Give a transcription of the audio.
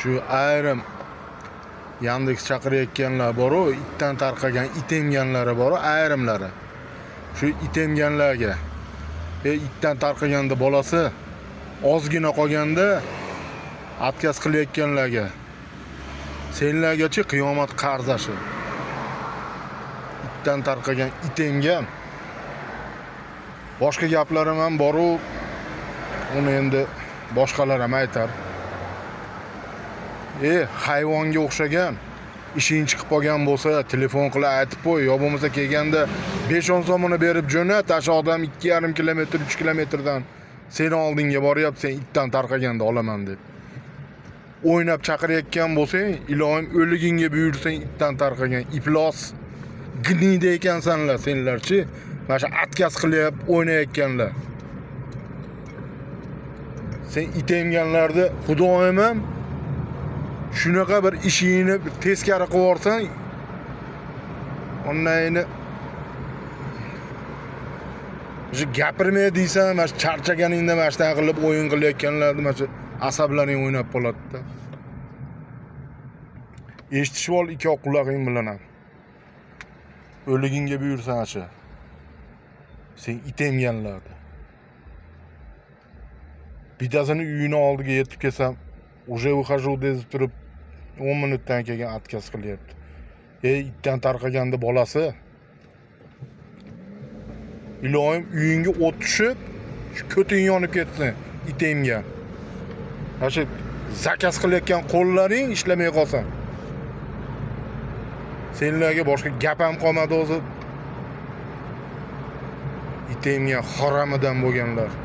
Shu ayrim Yandex chaqirayotganlar bor-ku, itdan tarqagan it emganlari bor-ku, ayrimlari. Shu it emganlarga itdan tarqaganda bolasi ozgina qolganda atkaz qilayotganlarga senlargacha qiyomat qarzashi. Itdan tarqagan it emgan. Boshqa gaplarim ham bor-ku, uni endi boshqalar ham aytar. Hayvonga o'xshagan ishing chiqib qolgan bo'lsa, telefon qilib aytib qo'y, yo bo'lmasa kelganda 5-10 so'mini berib jo'nat, o'sha odam 2,5 kilometr, 3 kilometrdan seni oldinga boryapti, sen itdan tarqaganda olaman deb. O'ynab chaqirayotgan bo'lsang, ilohim o'ligingga buyursang itdan tarqagan iflos gnida ekansanlar senlarchi. Mana shu atkaz qilib o'ynayotganlar. Sen it emganlarda xudoyim ham shunaqa bir ishingni teskari qilib yuborsang, onnayni shu gapirmay deysan, mana shu charchaganingda mana shu qilib o'yin qilayotganlarni mana shu asablaring o'ynab qoladi-da. Eshitishib ol ikki oq qulog'ing bilan ham. O'ligingga buyursan shu. Sen it emganlarni. Bitasini uyini oldiga yetib kelsam, уже выхожу deb turib 10 minutdan keyin atkaz qilyapti. Itdan tarqaganda bolasi. Ilohim uyingga o't tushib, shu ko'ting yonib ketsin, it emgan. Mana shu zakaz qilayotgan qo'llaring ishlamay qolsin. Senlarga boshqa gap ham qolmadi o'zi. It emgan haramidan bo'lganlar.